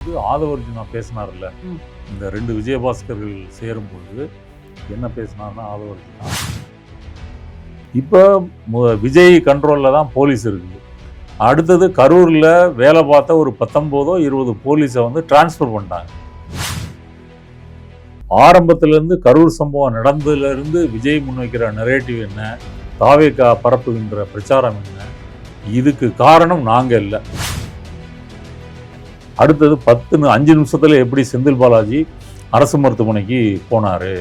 ஆதவர்ஜுனா பேசினார்ல, இந்த 2 விஜயபாஸ்கர்கள் சேரும்பொழுது என்ன பேசினார்னா ஆதவர்ஜுனா, இப்போ விஜய் கண்ட்ரோலில் தான் போலீஸ் இருக்குது. அடுத்தது கரூரில் வேலை பார்த்த ஒரு 19 20 போலீஸை வந்து டிரான்ஸ்ஃபர் பண்ணிட்டாங்க. ஆரம்பத்திலேருந்து கரூர் சம்பவம் நடந்ததுலேருந்து விஜய் முன்வைக்கிற நரேட்டிவ் என்ன, தாவேகா பரப்புகின்ற பிரச்சாரம் என்ன, இதுக்கு காரணம் நாங்கள் இல்லை. அடுத்தது 5 நிமிஷத்தில் எப்படி செந்தில் பாலாஜி அரசு மருத்துவமனைக்கு போனார்,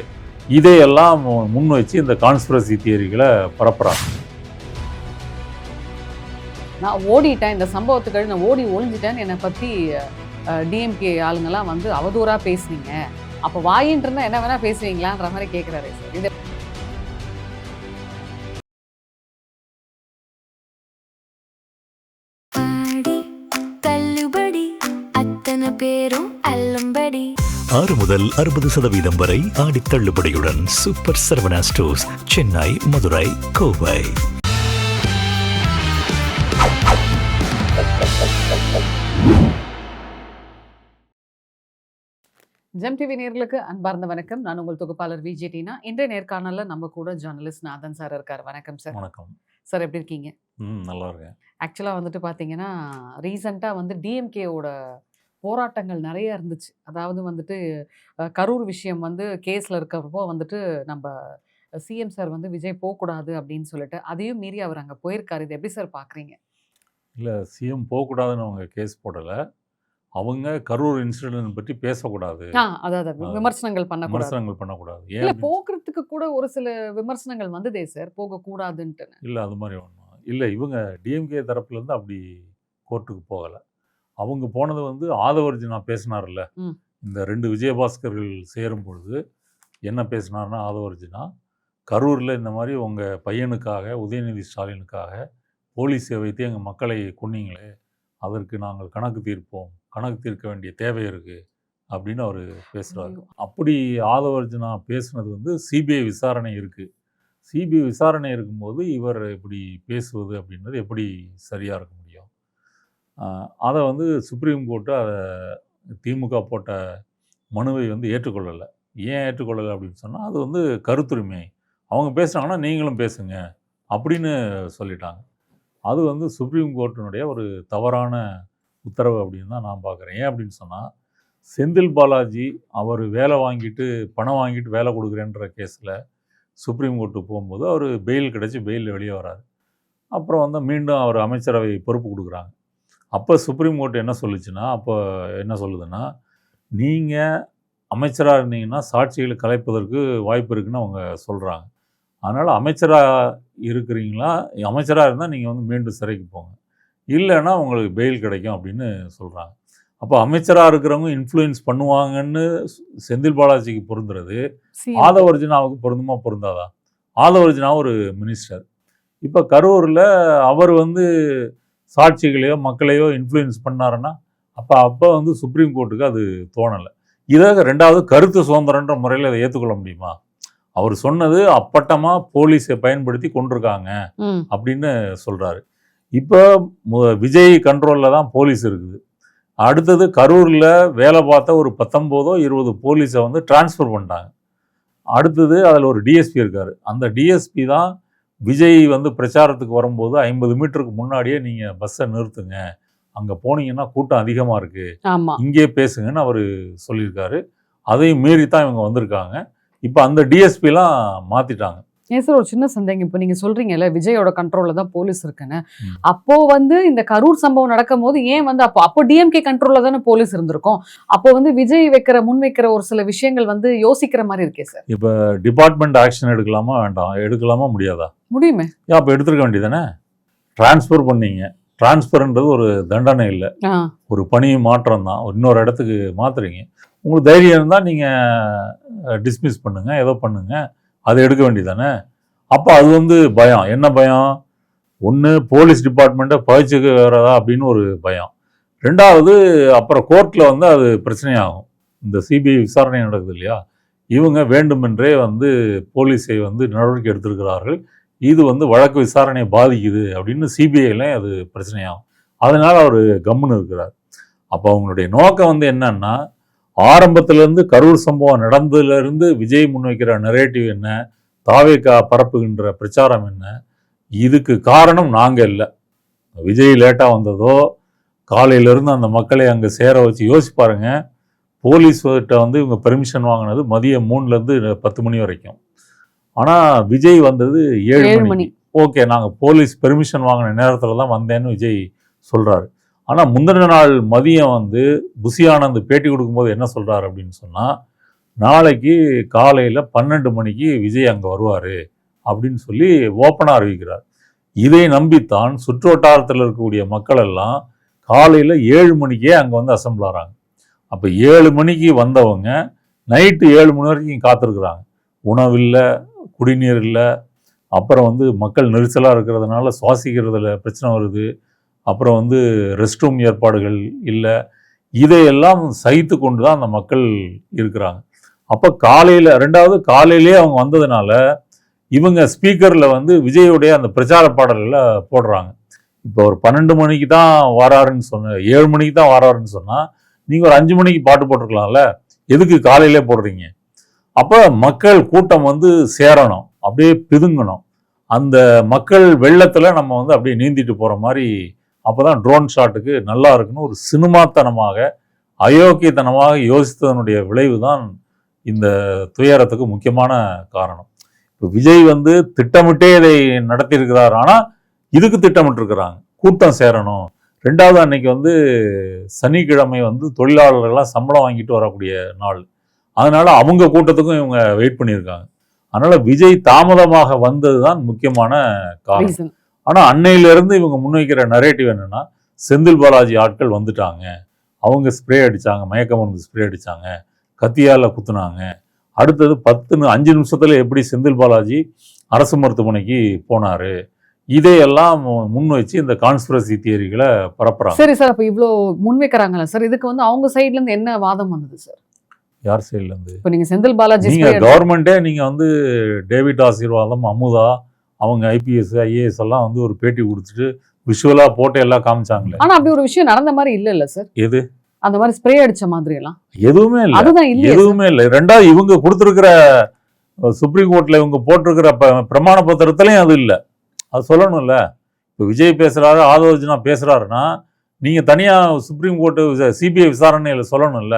இதையெல்லாம் முன் வச்சு இந்த கான்ஸ்பிரசி தியரிகளை பரப்புறாங்க. நான் ஓடிட்டேன், இந்த சம்பவத்துக்கு நான் ஓடி ஒளிஞ்சிட்டேன்னு என்னை பற்றி டிஎம்கே ஆளுங்கெல்லாம் வந்து அவதூறாக பேசுனீங்க, அப்போ வாயின்ட்டு என்ன வேணால் பேசுவீங்களான்ற மாதிரி கேட்குறாரு சார். இது பேரும் 6 முதல் 60% வரை ஆடி தள்ளுபடியுடன் super Saravana stores, Chennai, Madurai, Kovai. Gem TV நேயர்களுக்கு அன்பார்ந்த வணக்கம். நான் உங்கள் தொகுப்பாளர் விஜேடினா. இன்றைய நேர்காணலில் நம்ம கூட ஜேர்னலிஸ்ட் நாதன் சார் இருக்கார். வணக்கம் சார். வணக்கம் சார், எப்படி இருக்கீங்க? நல்லா இருக்கேன். ஆக்சுவலாக வந்துட்டு பார்த்தீங்கன்னா, ரீசெண்டாக வந்து டிஎம்கேவோட போராட்டங்கள் நிறைய இருந்துச்சு. அதாவது வந்துட்டு கரூர் விஷயம் வந்து கேஸில் இருக்கிறப்போ வந்துட்டு நம்ம சிஎம் சார் வந்து விஜய் போகக்கூடாது அப்படின்னு சொல்லிட்டு அதையும் மீறி அவர் அங்கே போயிருக்காரு. இது எப்படி சார் பார்க்குறீங்க? இல்லை, சிஎம் போகக்கூடாதுன்னு அவங்க கேஸ் போடலை. அவங்க கரூர் இன்சிடென்ட் பற்றி பேசக்கூடாது, அதாவது விமர்சனங்கள் பண்ணக்கூடாது. இல்லை, போக்குறதுக்கு கூட ஒரு சில விமர்சனங்கள் வந்ததே சார், போகக்கூடாதுன்ட்டு. இல்லை, அது மாதிரி ஒன்றும் இல்லை. இவங்க டிஎம்கே தரப்புலேருந்து அப்படி கோர்ட்டுக்கு போகலை. அவங்க போனது வந்து ஆதவர்ஜுனா பேசினார்ல, இந்த 2 விஜயபாஸ்கர்கள் சேரும் பொழுது என்ன பேசினார்னா ஆதவர்ஜுனா, கரூரில் இந்த மாதிரி உங்கள் பையனுக்காக, உதயநிதி ஸ்டாலினுக்காக போலீஸை வைத்து எங்கள் மக்களை கொன்னீங்களே, அதற்கு நாங்கள் கணக்கு தீர்க்க வேண்டிய தேவை இருக்குது அப்படின்னு அவர் பேசுகிறாரு. அப்படி ஆதவர்ஜுனா பேசுனது வந்து சிபிஐ விசாரணை இருக்குது. சிபிஐ விசாரணை இருக்கும்போது இவர் இப்படி பேசுவது அப்படின்றது எப்படி சரியாக இருக்க முடியும்? அதை வந்து சுப்ரீம் கோர்ட்டு அதை திமுக போட்ட மனுவை வந்து ஏற்றுக்கொள்ளலை. ஏன் ஏற்றுக்கொள்ளலை அப்படின்னு சொன்னால், அது வந்து கருத்துரிமை, அவங்க பேசுனாங்கன்னா நீங்களும் பேசுங்க அப்படின்னு சொல்லிட்டாங்க. அது வந்து சுப்ரீம் கோர்ட்டினுடைய ஒரு தவறான உத்தரவு அப்படின்னு தான் நான் பார்க்குறேன். ஏன் அப்படின்னு சொன்னால், செந்தில் பாலாஜி அவர் பணம் வாங்கிட்டு வேலை கொடுக்குறேன்ற கேஸில் சுப்ரீம் கோர்ட்டுக்கு போகும்போது அவர் பெயில் கிடச்சி பெயிலில் வெளியே வராரு. அப்புறம் வந்து மீண்டும் அவர் அமைச்சரவை பொறுப்பு கொடுக்குறாங்க. அப்போ சுப்ரீம் கோர்ட் என்ன சொல்லுதுன்னா, நீங்கள் அமைச்சராக இருந்தீங்கன்னா சாட்சிகளை கலைப்பதற்கு வாய்ப்பு இருக்குதுன்னு அவங்க சொல்கிறாங்க. அதனால் அமைச்சராக இருந்தால் நீங்கள் வந்து மீண்டும் சிறைக்கு போங்க, இல்லைன்னா உங்களுக்கு பெயில் கிடைக்கும் அப்படின்னு சொல்கிறாங்க. அப்போ அமைச்சராக இருக்கிறவங்க இன்ஃப்ளூயன்ஸ் பண்ணுவாங்கன்னு செந்தில் பாலாஜிக்கு பொருந்துறது ஆதவர்ஜுனாவுக்கு பொருந்தாதா? ஆதவர்ஜுனா ஒரு மினிஸ்டர். இப்போ கரூரில் அவர் வந்து சாட்சிகளையோ மக்களையோ இன்ஃப்ளூயன்ஸ் பண்ணாருன்னா அப்போ வந்து சுப்ரீம் கோர்ட்டுக்கு அது தோணலை. இதாக 2வது கருத்து சுதந்திரன்ற முறையில் அதை ஏற்றுக்கொள்ள முடியுமா? அவர் சொன்னது அப்பட்டமாக போலீஸை பயன்படுத்தி கொண்டிருக்காங்க அப்படின்னு சொல்கிறாரு. இப்போ விஜய் கண்ட்ரோலில் தான் போலீஸ் இருக்குது. அடுத்தது கரூரில் வேலை பார்த்த ஒரு 19 20 போலீஸை வந்து டிரான்ஸ்ஃபர் பண்ணிட்டாங்க. அடுத்தது அதில் ஒரு டிஎஸ்பி இருக்கார். அந்த டிஎஸ்பி தான் விஜய் வந்து பிரச்சாரத்துக்கு வரும்போது 50 மீட்டருக்கு முன்னாடியே நீங்கள் பஸ்ஸை நிறுத்துங்க, அங்கே போனீங்கன்னா கூட்டம் அதிகமாக இருக்குது, இங்கே பேசுங்கன்னு அவர் சொல்லியிருக்காரு. அதையும் மீறி தான் இவங்க வந்திருக்காங்க. இப்போ அந்த டிஎஸ்பிலாம் மாற்றிட்டாங்க. ஏன் சார், ஒரு சின்ன சந்தேகம். இப்போ நீங்கள் சொல்கிறீங்கல்ல விஜயோட கண்ட்ரோலில் தான் போலீஸ் இருக்குன்னு, அப்போது வந்து இந்த கரூர் சம்பவம் நடக்கும் போது ஏன் வந்து அப்போ டிஎம்கே கண்ட்ரோலில் தானே போலீஸ் இருந்திருக்கும். அப்போ வந்து விஜய் முன் வைக்கிற ஒரு சில விஷயங்கள் வந்து யோசிக்கிற மாதிரி இருக்கே சார். இப்போ டிபார்ட்மெண்ட் ஆக்ஷன் எடுக்கலாமா முடியாதா? முடியுமே. அப்போ எடுத்துருக்க வேண்டியதானே. டிரான்ஸ்ஃபர் பண்ணீங்க, டிரான்ஸ்ஃபர்ன்றது ஒரு தண்டனை இல்லை, ஒரு பணி மாற்றம் தான். இன்னொரு இடத்துக்கு மாற்றுறீங்க, உங்களுக்கு தைரியம் இருந்தால் நீங்கள் டிஸ்மிஸ் பண்ணுங்கள், ஏதோ பண்ணுங்கள், அதை எடுக்க வேண்டியதானே. அப்போ அது வந்து பயம். என்ன பயம்? ஒன்று போலீஸ் டிபார்ட்மெண்ட்டை பழிச்சுக்கு வரதா அப்படின்னு ஒரு பயம். 2வது அப்புறம் கோர்ட்டில் வந்து அது பிரச்சனையாகும். இந்த சிபிஐ விசாரணை நடக்குது இல்லையா, இவங்க வேண்டுமென்றே வந்து போலீஸை வந்து நடவடிக்கை எடுத்திருக்கிறார்கள், இது வந்து வழக்கு விசாரணையை பாதிக்குது அப்படின்னு சிபிஐலையும் அது பிரச்சனையாகும். அதனால் அவர் கம்முன்னு இருக்கிறார். அப்போ அவங்களுடைய நோக்கம் வந்து என்னன்னா, ஆரம்பத்திலேருந்து கரூர் சம்பவம் நடந்ததுலேருந்து விஜய் முன்வைக்கிற நரேட்டிவ் என்ன, தாவேகா பரப்புகின்ற பிரச்சாரம் என்ன, இதுக்கு காரணம் நாங்கள் இல்லை. விஜய் லேட்டாக வந்ததோ, காலையிலேருந்து அந்த மக்களை அங்கே சேர வச்சு யோசிச்சு பாருங்க. போலீஸ்கிட்ட வந்து இவங்க பெர்மிஷன் வாங்கினது மதியம் 3லேருந்து 10 மணி வரைக்கும். ஆனால் விஜய் வந்தது 7 மணி. ஓகே, நாங்கள் போலீஸ் பெர்மிஷன் வாங்கின நேரத்தில் தான் வந்தேன்னு விஜய் சொல்கிறாரு. ஆனால் முந்தின நாள் மதியம் வந்து புசி ஆனந்த் பேட்டி கொடுக்கும்போது என்ன சொல்கிறாரு அப்படின்னு சொன்னால், நாளைக்கு காலையில் 12 மணிக்கு விஜய் அங்கே வருவார் அப்படின்னு சொல்லி ஓப்பனாக அறிவிக்கிறார். இதை நம்பித்தான் சுற்று வட்டாரத்தில் இருக்கக்கூடிய மக்கள் எல்லாம் காலையில் 7 மணிக்கே அங்கே வந்து அசம்பிள் ஆகிறாங்க. அப்போ 7 மணிக்கு வந்தவங்க நைட்டு 7 மணி வரைக்கும் காத்திருக்கிறாங்க. உணவில்லை, குடிநீர் இல்லை, அப்புறம் வந்து மக்கள் நெரிசலாக இருக்கிறதுனால சுவாசிக்கிறதுல பிரச்சனை வருது, அப்புறம் வந்து ரெஸ்ட் ரூம் ஏற்பாடுகள் இல்லை, இதையெல்லாம் சகித்து கொண்டு தான் அந்த மக்கள் இருக்கிறாங்க. அப்போ காலையில் காலையிலே அவங்க வந்ததுனால இவங்க ஸ்பீக்கரில் வந்து விஜயோடைய அந்த பிரச்சார பாடல்களை போடுறாங்க. இப்போ ஒரு 12 மணிக்கு தான் வராருன்னு 7 மணிக்கு தான் வராருன்னு சொன்னால் நீங்கள் ஒரு 5 மணிக்கு பாட்டு போட்டிருக்கலாம்ல, எதுக்கு காலையிலே போடுறீங்க? அப்போ மக்கள் கூட்டம் வந்து சேரணும், அப்படியே பிதுங்கணும். அந்த மக்கள் வெள்ளத்தில் நம்ம வந்து அப்படியே நீந்திட்டு போகிற மாதிரி, அப்போ தான் ட்ரோன் ஷாட்டுக்கு நல்லா இருக்குன்னு ஒரு சினிமாத்தனமாக, அயோக்கியத்தனமாக யோசித்ததனுடைய விளைவு தான் இந்த துயரத்துக்கு முக்கியமான காரணம். இப்போ விஜய் வந்து திட்டமிட்டே இதை நடத்தியிருக்கிறார். ஆனால் இதுக்கு திட்டமிட்டிருக்கிறாங்க, கூட்டம் சேரணும். 2வது அன்னைக்கு வந்து சனிக்கிழமை வந்து தொழிலாளர்கள்லாம் சம்பளம் வாங்கிட்டு வரக்கூடிய நாள். அதனால் அவங்க கூட்டத்துக்கும் இவங்க வெயிட் பண்ணியிருக்காங்க. அதனால் விஜய் தாமதமாக வந்தது தான் முக்கியமான காரணம். ஆனால் அன்னையிலேருந்து இவங்க முன்வைக்கிற நரேட்டிவ் என்னென்னா, செந்தில் பாலாஜி ஆட்கள் வந்துட்டாங்க, அவங்க ஸ்ப்ரே அடித்தாங்க, மயக்க மருந்து ஸ்ப்ரே அடித்தாங்க, கத்தியால் குத்துனாங்க, அடுத்தது 5 நிமிஷத்தில் எப்படி செந்தில் பாலாஜி அரசு மருத்துவமனைக்கு போனார், இதையெல்லாம் முன் வச்சு இந்த கான்ஸ்பிரசி தியரிகளை பரப்புறாங்க. சரி சார், அப்போ இவ்வளோ முன்வைக்கிறாங்களா சார், இதுக்கு வந்து அவங்க சைட்லேருந்து என்ன வாதம் வந்தது சார்? யார் சைட்லேருந்து? இப்போ நீங்கள் செந்தில் பாலாஜி கவர்மெண்ட்டே நீங்கள் வந்து டேவிட் ஆசீர்வாதம், அமுதா, அவங்க ஐபிஎஸ் ஐஏஎஸ் எல்லாம் வந்து ஒரு பேட்டி கொடுத்துட்டு விஷுவலாக போட்டு எல்லாம் காமிச்சாங்களே. ஆனால் அப்படி ஒரு விஷயம் நடந்த மாதிரி இல்லை சார். எது? அந்த மாதிரி ஸ்ப்ரே அடிச்ச மாதிரி எல்லாம் எதுவுமே இல்லை. அதுதான் இல்லை, எதுவுமே இல்லை. 2வது இவங்க கொடுத்துருக்கிற சுப்ரீம் கோர்ட்டில் இவங்க போட்டிருக்கிற பிரமாண பத்திரத்துலையும் அது இல்லை. அது சொல்லணும்ல. இப்போ விஜய் பேசுகிறாரு, ஆதவர்ஜுனா பேசுகிறாருன்னா நீங்கள் தனியாக சுப்ரீம் கோர்ட்டு சிபிஐ விசாரணையில் சொல்லணும்ல.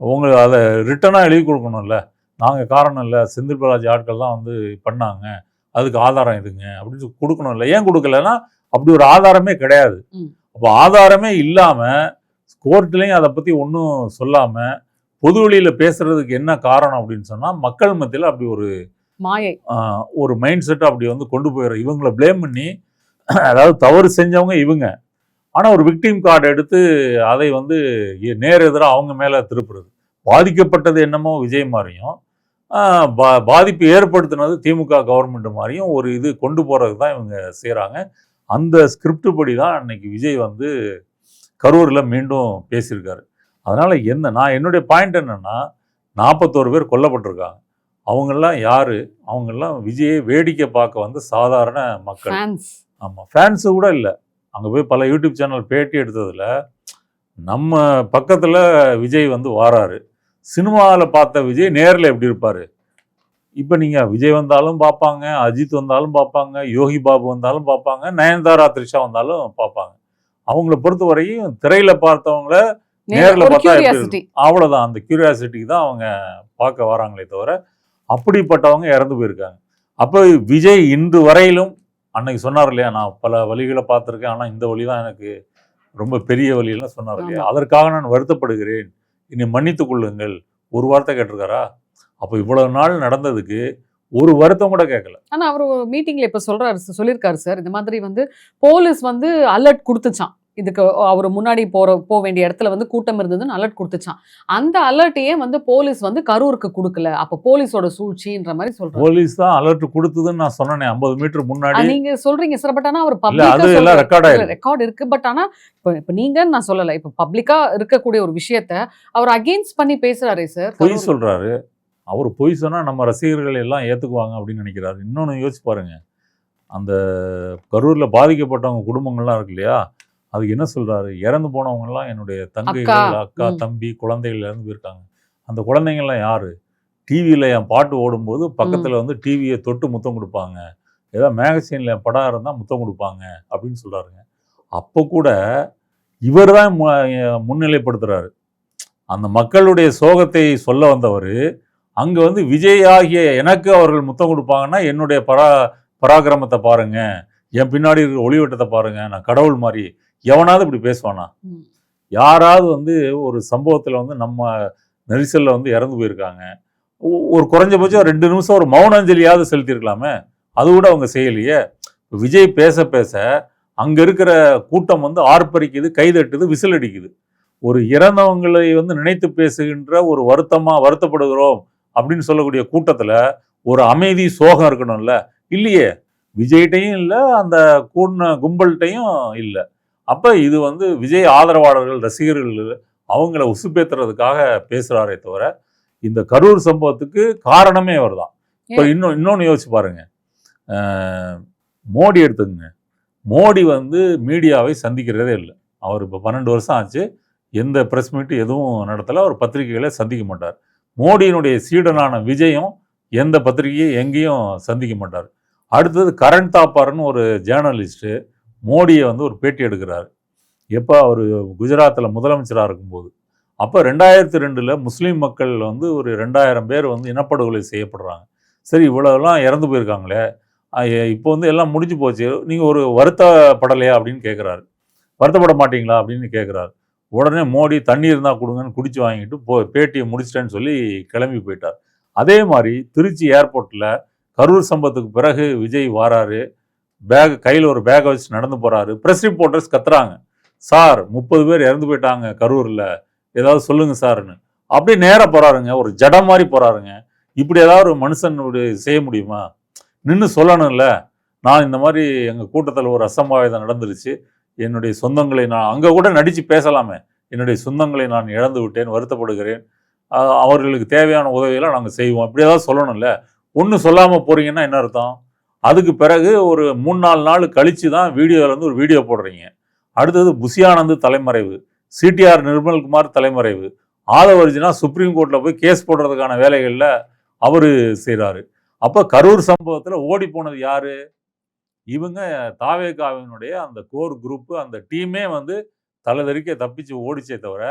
உங்களுக்கு அதை ரிட்டனாக எழுதி கொடுக்கணும்ல. நாங்கள் காரணம் இல்லை, செந்தில் பாலாஜி ஆட்கள் தான் வந்து பண்ணாங்க, அதுக்கு ஆதாரம் எதுங்க அப்படின்னு கொடுக்கணும் இல்லை. ஏன் கொடுக்கலன்னா அப்படி ஒரு ஆதாரமே கிடையாது. அப்போ ஆதாரமே இல்லாமல் கோர்ட்லேயும் அதை பற்றி ஒன்றும் சொல்லாமல் பொது வழியில் பேசுறதுக்கு என்ன காரணம் அப்படின்னு சொன்னால், மக்கள் மத்தியில் அப்படி ஒரு மாயை, ஒரு மைண்ட் செட்டை அப்படி வந்து கொண்டு போயிடும். இவங்களை ப்ளேம் பண்ணி, அதாவது தவறு செஞ்சவங்க இவங்க, ஆனால் ஒரு விக்டிம் கார்டு எடுத்து அதை வந்து நேர் எதிராக அவங்க மேலே திருப்புறது. பாதிக்கப்பட்டது என்னமோ விஜய் மாதிரியும், பாதிப்பு ஏற்படுத்தினது திமுக கவர்மெண்ட் மாதிரியும் ஒரு இது கொண்டு போகிறது தான் இவங்க செய்கிறாங்க. அந்த ஸ்கிரிப்ட் படி தான் அன்னைக்கு விஜய் வந்து கரூரில் மீண்டும் பேசியிருக்காரு. அதனால் நான் என்னுடைய பாயிண்ட் என்னென்னா, 41 பேர் கொல்லப்பட்டிருக்காங்க. அவங்கெல்லாம் யார்? அவங்கெல்லாம் விஜயை வேடிக்கை பார்க்க வந்து சாதாரண மக்கள். ஆமாம், ஃபேன்ஸு கூட இல்லை. அங்கே போய் பல யூடியூப் சேனல் பேட்டி எடுத்ததில் நம்ம பக்கத்தில் விஜய் வந்து வாராரு. சினிமாவில் பார்த்த விஜய் நேரில் எப்படி இருப்பார்? இப்போ நீங்கள் விஜய் வந்தாலும் பார்ப்பாங்க, அஜித் வந்தாலும் பார்ப்பாங்க, யோகி பாபு வந்தாலும் பார்ப்பாங்க, நயன்தாரா த்ரிஷா வந்தாலும் பார்ப்பாங்க. அவங்கள பொறுத்த வரையும் திரையில் பார்த்தவங்கள நேரில் பார்த்தா அவ்வளோதான். அந்த கியூரியாசிட்டிக்கு தான் அவங்க பார்க்க வராங்களே தவிர அப்படிப்பட்டவங்க இறந்து போயிருக்காங்க. அப்போ விஜய் இன்று வரையிலும், அன்னைக்கு சொன்னார் இல்லையா, நான் பல வழிகளை பார்த்துருக்கேன், ஆனால் இந்த வழி தான் எனக்கு ரொம்ப பெரிய வழியெல்லாம் சொன்னார் இல்லையா, அதற்காக நான் வருத்தப்படுகிறேன், என்னை மன்னித்து கொள்ளுங்கள், ஒரு வார்த்தை கேட்டிருக்காரா? அப்போ இவ்வளவு நாள் நடந்ததுக்கு ஒரு வருத்தம் கூட கேட்கல. ஆனால் அவர் மீட்டிங்கில் இப்போ சொல்லியிருக்காரு சார், இந்த மாதிரி வந்து போலீஸ் வந்து அலர்ட் கொடுத்துச்சான், இதுக்கு அவர் முன்னாடி போக வேண்டிய இடத்துல வந்து கூட்டம் இருந்ததுன்னு அலர்ட் கொடுத்துச்சான். அந்த அலர்ட்டையே வந்து போலீஸ் வந்து கரூருக்கு கொடுக்கல, அப்போ போலீஸோட சூழ்ச்சின்ற மாதிரி சொல்றாங்க. போலீஸ் தான் அலர்ட் கொடுத்ததுன்னு நான் சொன்னேன் 50 மீட்டர் முன்னாடி. நீங்க சொல்றீங்க சார், பட் ஆனா அவர் ரெக்கார்ட் இருக்கு. பட் ஆனா இப்ப நீங்க நான் சொல்லல, இப்ப பப்ளிக்கா இருக்கக்கூடிய ஒரு விஷயத்த அவர் அகெயின்ஸ்ட் பண்ணி பேசுறாரே சார். பொய் சொல்றாரு. அவர் பொய் சொன்னா நம்ம ரசிகர்கள் எல்லாம் ஏத்துக்குவாங்க அப்படின்னு நினைக்கிறாரு. இன்னொன்னு யோசிச்சு பாருங்க, அந்த கரூர்ல பாதிக்கப்பட்டவங்க குடும்பங்கள்லாம் இருக்கு இல்லையா, அதுக்கு என்ன சொல்றாரு, இறந்து போனவங்கலாம் என்னுடைய தங்கைகள், அக்கா, தம்பி, குழந்தைகள் இறந்து போயிருக்காங்க. அந்த குழந்தைங்கள்லாம் யாரு? டிவியில் என் பாட்டு ஓடும்போது பக்கத்தில் வந்து டிவியை தொட்டு முத்தம் கொடுப்பாங்க, ஏதாவது மேகசினில் என் படம் இருந்தால் முத்தம் கொடுப்பாங்க அப்படின்னு சொல்கிறாருங்க. அப்போ கூட இவர் தான் முன்னிலைப்படுத்துகிறாரு. அந்த மக்களுடைய சோகத்தை சொல்ல வந்தவர் அங்கே வந்து விஜய் ஆகிய எனக்கு அவர்கள் முத்தம் கொடுப்பாங்கன்னா என்னுடைய பராக்கிரமத்தை பாருங்க, என் பின்னாடி இருக்கிற ஒளிவட்டத்தை பாருங்க, நான் கடவுள் மாதிரி. எவனாவது இப்படி பேசுவானா? யாராவது வந்து ஒரு சம்பவத்தில் வந்து நம்ம நெரிசலில் வந்து இறந்து போயிருக்காங்க, ஒரு குறைஞ்சபட்சம் 2 நிமிஷம் ஒரு மௌன அஞ்சலியாவது செலுத்தியிருக்கலாமே, அது கூட அவங்க செய்யலையே. விஜய் பேச பேச அங்கே இருக்கிற கூட்டம் வந்து ஆர்ப்பரிக்குது, கைதட்டுது, விசில் அடிக்குது. ஒரு இறந்தவங்களை வந்து நினைத்து பேசுகின்ற ஒரு வருத்தப்படுகிறோம் அப்படின்னு சொல்லக்கூடிய கூட்டத்தில் ஒரு அமைதி, சோகம் இருக்கணும்ல, இல்லையே. விஜய்கிட்டையும் இல்லை, அந்த கும்பல்கிட்டையும் இல்லை. அப்போ இது வந்து விஜய் ஆதரவாளர்கள், ரசிகர்கள் அவங்கள உசுப்பேத்துறதுக்காக பேசுகிறாரே தவிர இந்த கரூர் சம்பவத்துக்கு காரணமே அவர் தான். இப்போ இன்னொன்று யோசிச்சு பாருங்க, மோடி எடுத்துக்கங்க. மோடி வந்து மீடியாவை சந்திக்கிறதே இல்லை. அவர் இப்போ 12 வருஷம் ஆச்சு, எந்த ப்ரெஸ் மீட்டு எதுவும் நடத்தலை, அவர் பத்திரிகைகளை சந்திக்க மாட்டார். மோடியினுடைய சீடனான விஜயும் எந்த பத்திரிகையும் எங்கேயும் சந்திக்க மாட்டார். அடுத்தது கரண் தாப்பார்னு ஒரு ஜேர்னலிஸ்ட்டு மோடியை வந்து ஒரு பேட்டி எடுக்கிறார். எப்போ அவர் குஜராத்தில் முதலமைச்சராக இருக்கும்போது. அப்போ 2002 முஸ்லீம் மக்கள் வந்து ஒரு 2000 பேர் வந்து இனப்படுகொலை செய்யப்படுறாங்க. சரி, இவ்வளோலாம் இறந்து போயிருக்காங்களே, இப்போ வந்து எல்லாம் முடிஞ்சு போச்சு, நீங்கள் ஒரு வருத்தப்படலையா அப்படின்னு கேட்குறாரு. வருத்தப்பட மாட்டீங்களா அப்படின்னு கேட்குறாரு. உடனே மோடி தண்ணி இருந்தால் கொடுங்கன்னு குடிச்சு வாங்கிட்டு பேட்டியை முடிச்சிட்டேன்னு சொல்லி கிளம்பி போயிட்டார். அதே மாதிரி திருச்சி ஏர்போர்ட்டில் கரூர் சம்பவத்துக்கு பிறகு விஜய் வாராரு, கையில் ஒரு பேக்கை வச்சு நடந்து போகிறாரு. ப்ரெஸ் ரிப்போர்ட்டர்ஸ் கத்துறாங்க, சார் 30 பேர் இறந்து போயிட்டாங்க கரூரில், ஏதாவது சொல்லுங்கள் சார்னு. அப்படியே நேராக போகிறாருங்க, ஒரு ஜடம் மாதிரி போகிறாருங்க. இப்படி ஏதாவது ஒரு மனுஷன் செய்ய முடியுமா? நின்று சொல்லணும்ல, நான் இந்த மாதிரி எங்கள் கூட்டத்தில் ஒரு அசம்பாவிதம் நடந்துருச்சு, என்னுடைய சொந்தங்களை நான் அங்கே கூட நடித்து பேசலாமே, என்னுடைய சொந்தங்களை நான் இழந்து விட்டேன், வருத்தப்படுகிறேன், அவர்களுக்கு தேவையான உதவியெல்லாம் நாங்கள் செய்வோம், இப்படி ஏதாவது சொல்லணும்ல. ஒன்றும் சொல்லாமல் போகிறீங்கன்னா என்ன அர்த்தம்? அதுக்கு பிறகு ஒரு 3-4 நாள் கழித்து தான் வீடியோவிலேருந்து ஒரு வீடியோ போடுறீங்க. அடுத்தது புஷி ஆனந்த் தலைமறைவு, சிடிஆர் நிர்மல்குமார் தலைமறைவு, ஆதவர்ஜுனா சுப்ரீம் கோர்ட்டில் போய் கேஸ் போடுறதுக்கான வேலைகளில் அவர் செய்கிறாரு. அப்போ கரூர் சம்பவத்தில் ஓடி போனது யார்? இவங்க தாவேகாவினுடைய அந்த கோர் குரூப்பு, அந்த டீமே வந்து தலைதறிக்க தப்பிச்சு ஓடிச்சே தவிர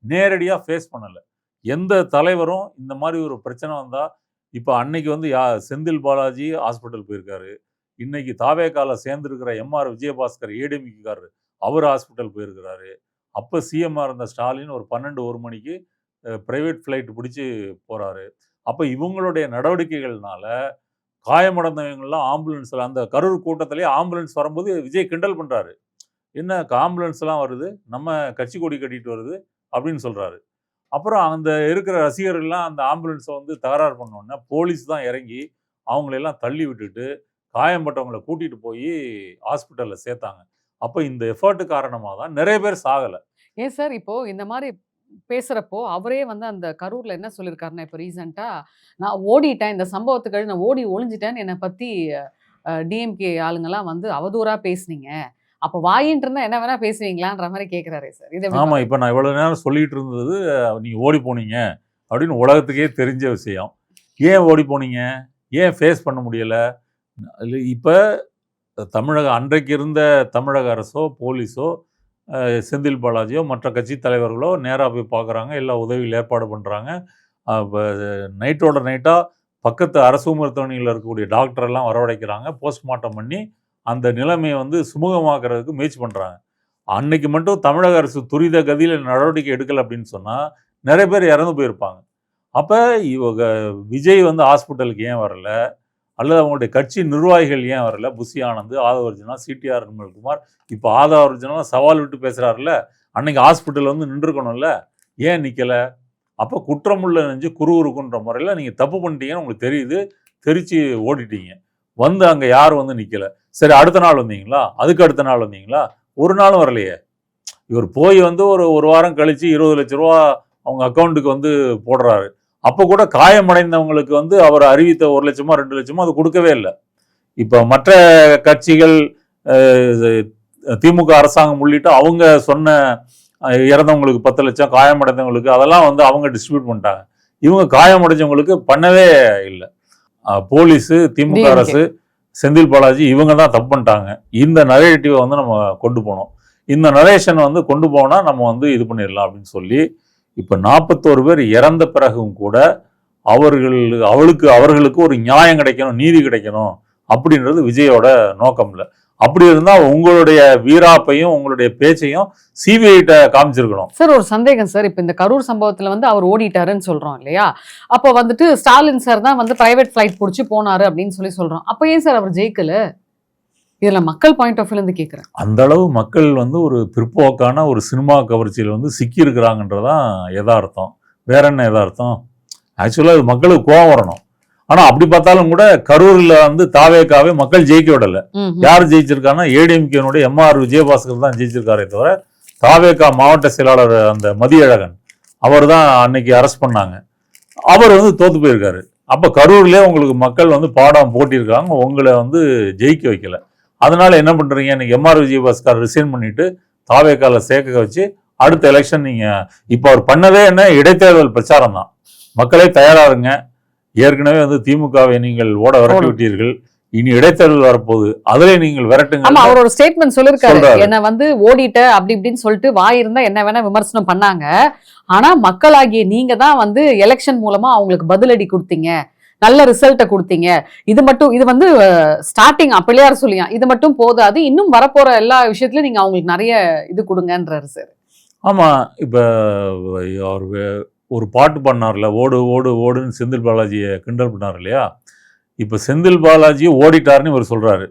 நேரடியாக ஃபேஸ் பண்ணலை. எந்த தலைவரும் இந்த மாதிரி ஒரு பிரச்சனை வந்தால், இப்போ அன்னைக்கு வந்து செந்தில் பாலாஜி ஹாஸ்பிட்டல் போயிருக்காரு, இன்னைக்கு தாவேகால சேர்ந்துருக்கிற எம்ஆர் விஜயபாஸ்கர் ஏடிஎம்கேக்காரர் அவர் ஹாஸ்பிட்டல் போயிருக்கிறாரு. அப்போ சிஎம்ஆர் இருந்த ஸ்டாலின் ஒரு 12-1 மணிக்கு ப்ரைவேட் ஃப்ளைட் பிடிச்சி போகிறாரு. அப்போ இவங்களுடைய நடவடிக்கைகள்னால காயமடைந்தவங்களாம் ஆம்புலன்ஸில், அந்த கரூர் கூட்டத்திலே ஆம்புலன்ஸ் வரும்போது விஜய் கிண்டல் பண்ணுறாரு, என்ன ஆம்புலன்ஸ்லாம் வருது, நம்ம கட்சி கொடி கட்டிட்டு வருது அப்படின்னு சொல்கிறாரு. அப்புறம் அந்த இருக்கிற ரசிகர்கள்லாம் அந்த ஆம்புலன்ஸை வந்து தகராறு பண்ணோன்னே போலீஸ் தான் இறங்கி அவங்களெல்லாம் தள்ளி விட்டுட்டு காயம்பட்டவங்களை கூட்டிகிட்டு போய் ஹாஸ்பிட்டலில் சேர்த்தாங்க. அப்போ இந்த எஃபர்ட்டு காரணமாக தான் நிறைய பேர் சாகலை. ஏன் சார் இப்போ இந்த மாதிரி பேசுகிறப்போ அவரே வந்து அந்த கரூரில் என்ன சொல்லியிருக்காருன்னா, இப்போ ரீசெண்டாக நான் ஓடிட்டேன், இந்த சம்பவத்துக்கு நான் ஓடி ஒளிஞ்சிட்டேன்னு என்னை பற்றி டிஎம்கே ஆளுங்கெல்லாம் வந்து அவதூறாக பேசுனீங்க, அப்போ வாயின்ட்டு இருந்தால் என்ன வேணால் பேசுவீங்களான்ற மாதிரி கேட்குறாரே சார். இது ஆமாம், இப்போ நான் இவ்வளோ நேரம் சொல்லிகிட்டு இருந்தது நீங்கள் ஓடி போனீங்க அப்படின்னு உலகத்துக்கே தெரிஞ்ச விஷயம். ஏன் ஓடி போனீங்க? ஏன் ஃபேஸ் பண்ண முடியலை? இப்போ அன்றைக்கு இருந்த தமிழக அரசோ போலீஸோ செந்தில் பாலாஜியோ மற்ற கட்சி தலைவர்களோ நேராக போய் பார்க்குறாங்க, எல்லா உதவிகள் ஏற்பாடு பண்ணுறாங்க. நைட்டோட நைட்டாக பக்கத்து அரசு மருத்துவமனையில் இருக்கக்கூடிய டாக்டரெல்லாம் வரவழைக்கிறாங்க, போஸ்ட்மார்ட்டம் பண்ணி அந்த நிலைமையை வந்து சுமூகமாக்குறதுக்கு முயற்சி பண்ணுறாங்க. அன்னைக்கு மட்டும் தமிழக அரசு துரித கதியில் நடவடிக்கை எடுக்கலை அப்படின்னு சொன்னால் நிறைய பேர் இறந்து போயிருப்பாங்க. அப்போ இவங்க விஜய் வந்து ஹாஸ்பிட்டலுக்கு ஏன் வரலை, அல்லது அவங்களுடைய கட்சி நிர்வாகிகள் ஏன் வரல? புஷி ஆனந்த், ஆதவர்ஜுனா, சிடிஆர் நிர்மல்குமார், இப்போ ஆதவர்ஜுனா சவால் விட்டு பேசுகிறாருல, அன்னைக்கு ஹாஸ்பிட்டல் வந்து நின்றுக்கணும்ல, ஏன் நிற்கலை? அப்போ குற்றமுள்ள நெஞ்சு குறுகுறுக்குன்ற முறையில் நீங்கள் தப்பு பண்ணிட்டீங்கன்னு உங்களுக்கு தெரியுது, தெரிச்சு ஓடிட்டீங்க. வந்து அங்கே யார் வந்து நிற்கலை. சரி, அடுத்த நாள் வந்தீங்களா? அதுக்கு அடுத்த நாள் வந்தீங்களா? ஒரு நாளும் வரலையே. இவர் போய் வந்து ஒரு வாரம் கழித்து 20 லட்ச ரூபா அவங்க அக்கௌண்ட்டுக்கு வந்து போடுறாரு. அப்போ கூட காயமடைந்தவங்களுக்கு வந்து அவர் அறிவித்த 1 லட்சமோ 2 லட்சமோ அது கொடுக்கவே இல்லை. இப்போ மற்ற கட்சிகள் திமுக அரசாங்கம் உள்ளிட்டு அவங்க சொன்ன இறந்தவங்களுக்கு 10 லட்சம், காயமடைந்தவங்களுக்கு அதெல்லாம் வந்து அவங்க டிஸ்ட்ரிபியூட் பண்ணிட்டாங்க. இவங்க காயமடைஞ்சவங்களுக்கு பண்ணவே இல்லை. போலீஸு, திமுக அரசு, செந்தில் பாலாஜி இவங்க தான் தப்பு பண்ணிட்டாங்க. இந்த நரேட்டிவை வந்து நம்ம கொண்டு போனோம். இந்த நரேஷனை வந்து கொண்டு போனால் நம்ம வந்து இது பண்ணிடலாம் அப்படின்னு சொல்லி இப்போ 41 பேர் இறந்த பிறகும் கூட அவர்களுக்கு ஒரு நியாயம் கிடைக்கணும், நீதி கிடைக்கணும் அப்படின்றது விஜயோட நோக்கம் இல்லை. அப்படி இருந்தால் உங்களுடைய வீராப்பையும் உங்களுடைய பேச்சையும் சிபிஐட்ட காமிச்சிருக்கணும். சார் ஒரு சந்தேகம் சார், இப்போ இந்த கரூர் சம்பவத்தில் வந்து அவர் ஓடிட்டாருன்னு சொல்கிறோம் இல்லையா, அப்போ வந்துட்டு ஸ்டாலின் சார் தான் வந்து பிரைவேட் ஃப்ளைட் பிடிச்சி போனாரு அப்படின்னு சொல்கிறோம். அப்போ ஏன் சார் அவர் ஜெயிக்கல? இதில் மக்கள் பாயிண்ட் ஆஃப் வியூலேருந்து கேட்குறேன். அந்த அளவு மக்கள் வந்து ஒரு பிற்போக்கான ஒரு சினிமா கவர்ச்சியில் வந்து சிக்கி இருக்கிறாங்கன்றதான் யதார்த்தம். வேற என்ன யதார்த்தம்? ஆக்சுவலாக அது மக்களுக்கு கோவம் வரணும். ஆனால் அப்படி பார்த்தாலும் கூட கரூரில் வந்து தாவேக்காவே மக்கள் ஜெயிக்க விடலை. யார் ஜெயிச்சிருக்காங்கன்னா ஏடிஎம்கேனுடைய எம்ஆர் விஜயபாஸ்கர் தான் ஜெயிச்சிருக்காரே தவிர தாவேக்கா மாவட்ட செயலாளர் அந்த மதியழகன் அவர் தான் அன்னைக்கு அரெஸ்ட் பண்ணாங்க. அவர் வந்து தோத்து போயிருக்காரு. அப்போ கரூர்லேயே உங்களுக்கு மக்கள் வந்து பாடம் போட்டியிருக்காங்க, உங்களை வந்து ஜெயிக்க வைக்கல. அதனால என்ன பண்ணுறீங்க, இன்னைக்கு எம்ஆர் விஜயபாஸ்கர் ரிசைன் பண்ணிட்டு தாவேக்கால சேர்க்க வச்சு அடுத்த எலெக்ஷன் நீங்கள் இப்போ அவர் பண்ணதே என்ன, இடைத்தேர்தல் பிரச்சாரம் தான். மக்களே தயாராகுங்க, ஏற்கனவே வந்து திமுகவை நீங்கள் ஓட விரட்டி விட்டீர்கள், இனி இடைத்தேர்தல் வரப்போகுது, அதிலே நீங்கள் விரட்டுங்க. ஆமா, அவர் ஒரு ஸ்டேட்மெண்ட் சொல்லிருக்காரு, என்ன வந்து ஓடிட்ட அப்படி இப்படின்னு சொல்லிட்டு வாய் இருந்தா என்ன வேணா விமர்சனம் பண்ணாங்க, ஆனா மக்களாகிய நீங்க தான் வந்து எலெக்ஷன் மூலமா அவங்களுக்கு பதிலடி கொடுத்தீங்க, நல்ல ரிசல்ட்டை கொடுத்தீங்க. இது வந்து ஸ்டார்டிங் பிள்ளையார் சொல்லியா, இது மட்டும் போதாது, இன்னும் வரப்போற எல்லா விஷயத்துலயும் நீங்க அவங்களுக்கு நிறைய இது கொடுங்கன்றாரு சார். ஆமா, இப்ப அவர் ஒரு பாட்டு பண்ணார்ல, ஓடு ஓடு ஓடுன்னு செந்தில் பாலாஜியை கிண்டல் பண்ணார் இல்லையா. இப்போ செந்தில் பாலாஜி ஓடிட்டாருன்னு இவர் சொல்றாரு.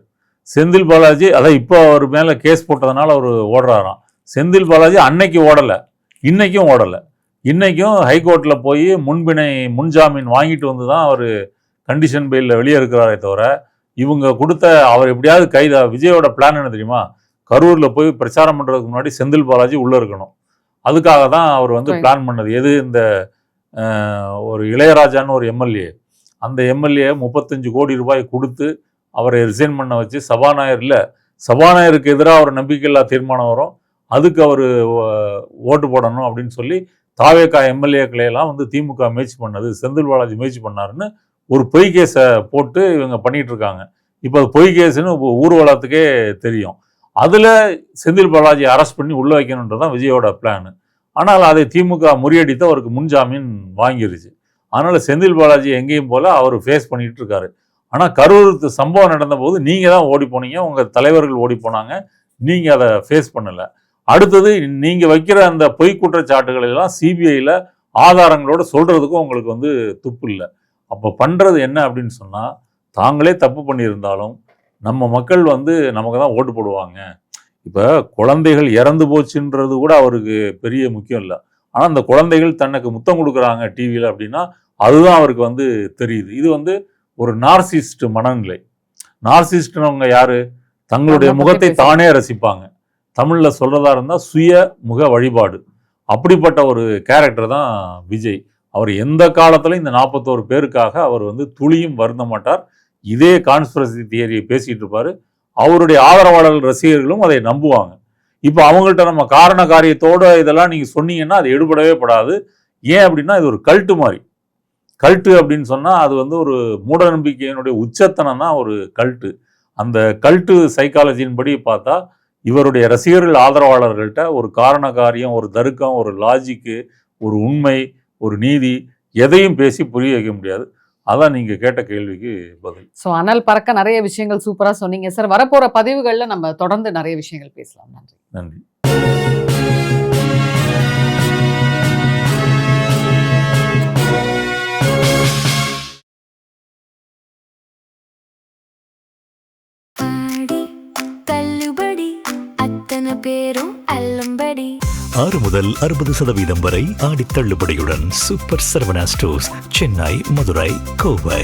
செந்தில் பாலாஜி அதான் இப்போ அவர் மேலே கேஸ் போட்டதுனால அவர் ஓடுறாராம். செந்தில் பாலாஜி அன்னைக்கு ஓடலை, இன்னைக்கும் ஓடலை. இன்னைக்கும் ஹைகோர்ட்டில் போய் முன்ஜாமீன் வாங்கிட்டு வந்து தான் அவர் கண்டிஷன் பெயிலில் வெளியே இருக்கிறாரே தவிர இவங்க கொடுத்த அவர் எப்படியாவது விஜயோட பிளான் என்ன தெரியுமா, கரூரில் போய் பிரச்சாரம் பண்ணுறதுக்கு முன்னாடி செந்தில் பாலாஜி உள்ளே இருக்கணும். அதுக்காக தான் அவர் வந்து பிளான் பண்ணது. எது, இந்த ஒரு இளையராஜான்னு ஒரு எம்எல்ஏ, அந்த எம்எல்ஏ 35 கோடி ரூபாய் கொடுத்து அவரை ரிசைன் பண்ண வச்சு சபாநாயகருக்கு எதிராக ஒரு நம்பிக்கையில்லா தீர்மானம் வரும், அதுக்கு அவர் ஓட்டு போடணும் அப்படின்னு சொல்லி தாவேக்கா எம்எல்ஏக்களையெல்லாம் வந்து திமுக முயற்சி பண்ணது, செந்தில் பாலாஜி முயற்சி பண்ணாருன்னு ஒரு பொய் கேஸை போட்டு இவங்க பண்ணிட்டு இருக்காங்க. இப்போ அது பொய் கேஸுன்னு ஊர்வலத்துக்கே தெரியும். அதில் செந்தில் பாலாஜி அரெஸ்ட் பண்ணி உள்ள வைக்கணுன்றதான் விஜயோட பிளான். ஆனால் அதை திமுக முறியடித்து அவருக்கு முன்ஜாமீன் வாங்கிருச்சு. அதனால செந்தில் பாலாஜி எங்கேயும் போல அவர் ஃபேஸ் பண்ணிட்டு இருக்காரு. ஆனால் கரூர் சம்பவம் நடந்த போது நீங்கள் தான் ஓடி போனீங்க, உங்கள் தலைவர்கள் ஓடி போனாங்க, நீங்கள் அதை ஃபேஸ் பண்ணலை. அடுத்தது நீங்கள் வைக்கிற அந்த பொய் குற்றச்சாட்டுகள் எல்லாம் சிபிஐயில் ஆதாரங்களோடு சொல்கிறதுக்கும் உங்களுக்கு வந்து துப்பு இல்லை. அப்போ பண்ணுறது என்ன அப்படின்னு சொன்னால், தாங்களே தப்பு பண்ணியிருந்தாலும் நம்ம மக்கள் வந்து நமக்கு தான் ஓட்டு போடுவாங்க. இப்போ குழந்தைகள் இறந்து போச்சுன்றது கூட அவருக்கு பெரிய முக்கியம் இல்லை. ஆனால் அந்த குழந்தைகள் தனக்கு முத்தம் கொடுக்குறாங்க டிவியில் அப்படின்னா அதுதான் அவருக்கு வந்து தெரியுது. இது வந்து ஒரு நார்சிஸ்ட் மனநிலை. நார்சிஸ்ட்னவங்க யாரு, தங்களுடைய முகத்தை தானே ரசிப்பாங்க. தமிழில் சொல்றதா இருந்தால் சுய முக வழிபாடு. அப்படிப்பட்ட ஒரு கேரக்டர் தான் விஜய். அவர் எந்த காலத்திலும் இந்த 41 பேருக்காக அவர் வந்து துளியும் வருந்த மாட்டார். இதே கான்ஸ்பிரசி தியரியை பேசிட்டு இருப்பாரு. அவருடைய ஆதரவாளர்கள் ரசிகர்களும் அதை நம்புவாங்க. இப்போ அவங்கள்ட்ட நம்ம காரண காரியத்தோட இதெல்லாம் நீங்க சொன்னீங்கன்னா அது எடுபடவே படாது. ஏன் அப்படின்னா இது ஒரு கல்ட்டு மாதிரி. கல்ட்டு அப்படின்னு சொன்னா அது வந்து ஒரு மூட நம்பிக்கையினுடைய உச்சத்தனம் தான் ஒரு கல்ட்டு. அந்த கல்ட்டு சைக்காலஜியின் படி பார்த்தா இவருடைய ரசிகர்கள் ஆதரவாளர்கள்ட்ட ஒரு காரண காரியம், ஒரு தருக்கம், ஒரு லாஜிக்கு, ஒரு உண்மை, ஒரு நீதி எதையும் பேசி புரிய வைக்க முடியாது. அதான் நீங்க கேட்ட கேள்விக்கு பதில். ஸோ அனல் பறக்க நிறைய விஷயங்கள் சூப்பரா சொன்னீங்க சார். வரப்போற பதிவுகள்ல நம்ம தொடர்ந்து நிறைய விஷயங்கள் பேசலாம். நன்றி. நன்றி. பேரும் அல்லம்படி 6 முதல் 60% வரை ஆடி தள்ளுபடியுடன் சூப்பர் சரவணா ஸ்டோர்ஸ், சென்னை, மதுரை, கோவை.